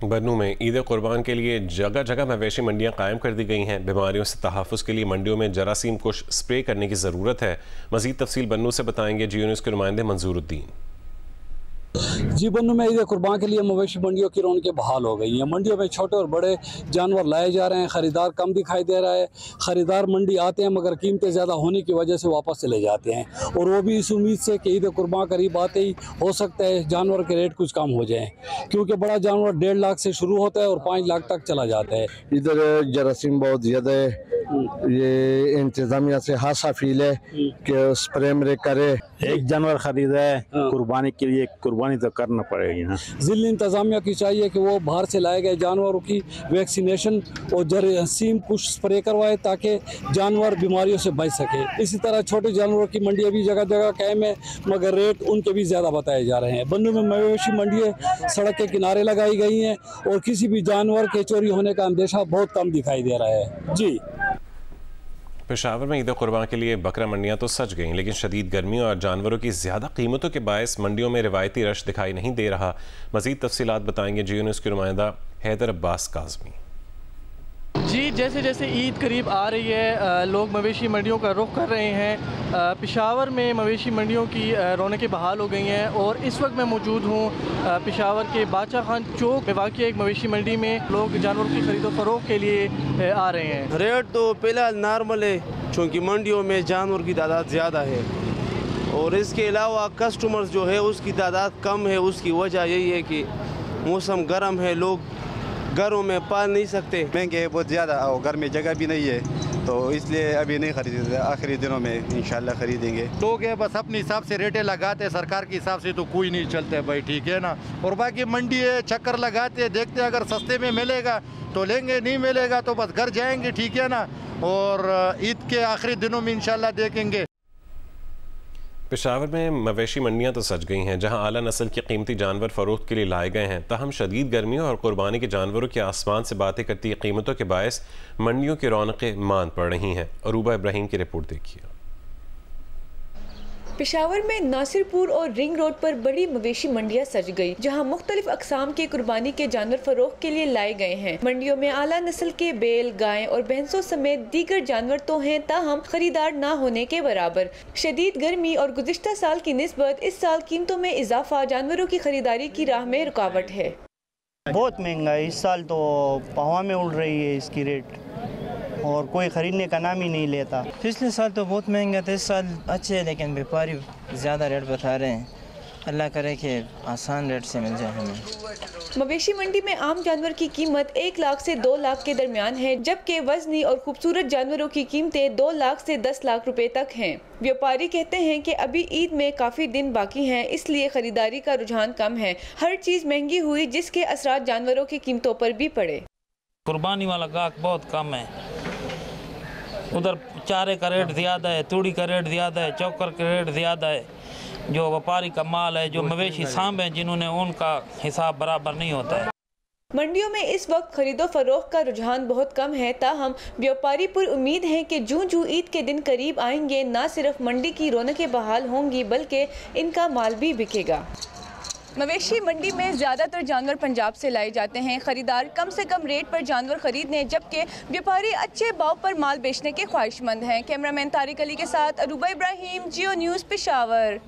बन्नू में ईद कुर्बान के लिए जगह जगह मवेशी मंडियां कायम कर दी गई हैं। बीमारियों से तहफ़्फ़ुज़ के लिए मंडियों में जरासीम कुश स्प्रे करने की ज़रूरत है। मज़ीद तफसील बन्नू से बताएंगे जियो न्यूज़ के नुमाइंदे मंजूरुद्दीन। जी, बन्नू में ईद कुर्बान के लिए मवेशी मंडियों की रौनकें बहाल हो गई हैं। मंडियों में छोटे और बड़े जानवर लाए जा रहे हैं। ख़रीदार कम दिखाई दे रहा है। ख़रीदार मंडी आते हैं मगर कीमतें ज़्यादा होने की वजह से वापस चले जाते हैं, और वो भी इस उम्मीद से कि ईद कुर्बान करीब आते ही हो सकता है जानवर के रेट कुछ कम हो जाएँ, क्योंकि बड़ा जानवर 1.5 लाख से शुरू होता है और 5 लाख तक चला जाता है। इधर जरासीम बहुत ज़्यादा है। ये इंतजामिया से हासा फील है कि स्प्रे मेरे करे। एक जानवर खरीदा है कुर्बानी के लिए, कुर्बानी तो करना पड़ेगी ना। ज़िला इंतजामिया की चाहिए कि वो बाहर से लाए गए जानवरों की वैक्सीनेशन और जरासीम कुछ स्प्रे करवाए ताकि जानवर बीमारियों से बच सके। इसी तरह छोटे जानवरों की मंडियाँ भी जगह जगह कायम है मगर रेट उनके भी ज़्यादा बताए जा रहे हैं। बन्नू में मवेशी मंडियाँ सड़क के किनारे लगाई गई हैं और किसी भी जानवर के चोरी होने का अंदेशा बहुत कम दिखाई दे रहा है। जी, पेशावर में ईद कुर्बान के लिए बकरा मंडियां तो सज गईं, लेकिन शदीद गर्मी और जानवरों की ज़्यादा कीमतों के बायस मंडियों में रिवायती रश दिखाई नहीं दे रहा। मज़ीद तफसीलात बताएंगे जियो न्यूज़ के नुमाइंदा हैदर अब्बास काज़मी। जी, जैसे जैसे ईद करीब आ रही है लोग मवेशी मंडियों का रुख कर रहे हैं। पेशावर में मवेशी मंडियों की रौनकें बहाल हो गई हैं और इस वक्त मैं मौजूद हूँ पेशावर के बादशाह खान चौक में वाक़ एक मवेशी मंडी में। लोग जानवरों की खरीदो फरोख्त के लिए आ रहे हैं। रेट तो फिलहाल नॉर्मल है क्योंकि मंडियों में जानवर की तादाद ज़्यादा है और इसके अलावा कस्टमर्स जो है उसकी तादाद कम है। उसकी वजह यही है कि मौसम गर्म है, लोग घरों में पाल नहीं सकते। महंगे है बहुत ज़्यादा और घर में जगह भी नहीं है, तो इसलिए अभी नहीं खरीदते। आखिरी दिनों में इंशाल्लाह खरीदेंगे। लोग है बस अपने हिसाब से रेटें लगाते, सरकार के हिसाब से तो कोई नहीं चलते भाई, ठीक है ना। और बाकी मंडी है, चक्कर लगाते, देखते अगर सस्ते में मिलेगा तो लेंगे, नहीं मिलेगा तो बस घर जाएंगे, ठीक है ना। और ईद के आखिरी दिनों में इंशाल्लाह देखेंगे। पेशावर में मवेशी मंडियां तो सज गई हैं, जहां आला नस्ल के कीमती जानवर फरोख्त के लिए लाए गए हैं। ताहम शदीद गर्मियों और कुर्बानी के जानवरों के आसमान से बातें करती कीमतों के बायस मंडियों की रौनकें मांद पड़ रही हैं। अरूबा इब्राहिम की रिपोर्ट देखिए। पेशावर में नासिरपुर और रिंग रोड पर बड़ी मवेशी मंडियां सज गई, जहां मुख्तलिफ अकसाम के कुर्बानी के जानवर फरोख्त के लिए लाए गए हैं। मंडियों में आला नस्ल के बैल, गाय और भैंसों समेत दीगर जानवर तो हैं, ताहम खरीदार ना होने के बराबर। शदीद गर्मी और गुज़िश्ता साल की निस्बत इस साल कीमतों में इजाफा जानवरों की खरीदारी की राह में रुकावट है। बहुत महंगा है इस साल, तो हवा में उड़ रही है इसकी रेट और कोई ख़रीदने का नाम ही नहीं लेता। पिछले साल तो बहुत महंगा था, इस साल अच्छे है लेकिन व्यापारी ज़्यादा रेट बता रहे हैं। अल्लाह करे कि आसान रेट से मिल जाए हमें। मवेशी मंडी में आम जानवर की कीमत 1 लाख से 2 लाख के दरमियान है, जबकि वजनी और खूबसूरत जानवरों की कीमतें 2 लाख से 10 लाख रुपए तक हैं। व्यापारी कहते हैं कि अभी ईद में काफ़ी दिन बाकी हैं, इसलिए खरीदारी का रुझान कम है। हर चीज़ महंगी हुई, जिसके असरात जानवरों की कीमतों पर भी पड़े। कुर्बानी वाला गाहक बहुत कम है, उधर चारे का रेट ज़्यादा है, तूड़ी का रेट ज़्यादा है, चौकर का रेट ज़्यादा है। जो व्यापारी का माल है, जो मवेशी सांभ हैं जिन्होंने, उनका हिसाब बराबर नहीं होता है। मंडियों में इस वक्त खरीदो फरोख्त का रुझान बहुत कम है, ताहम व्यापारी पर उम्मीद है कि जूं ईद के दिन करीब आएंगे, न सिर्फ मंडी की रौनकें बहाल होंगी बल्कि इनका माल भी बिकेगा। मवेशी मंडी में ज़्यादातर जानवर पंजाब से लाए जाते हैं। खरीदार कम से कम रेट पर जानवर खरीदने, जबकि व्यापारी अच्छे भाव पर माल बेचने के ख्वाहिशमंद हैं। कैमरामैन तारिक अली के साथ अरूबा इब्राहिम, जियो न्यूज़ पेशावर।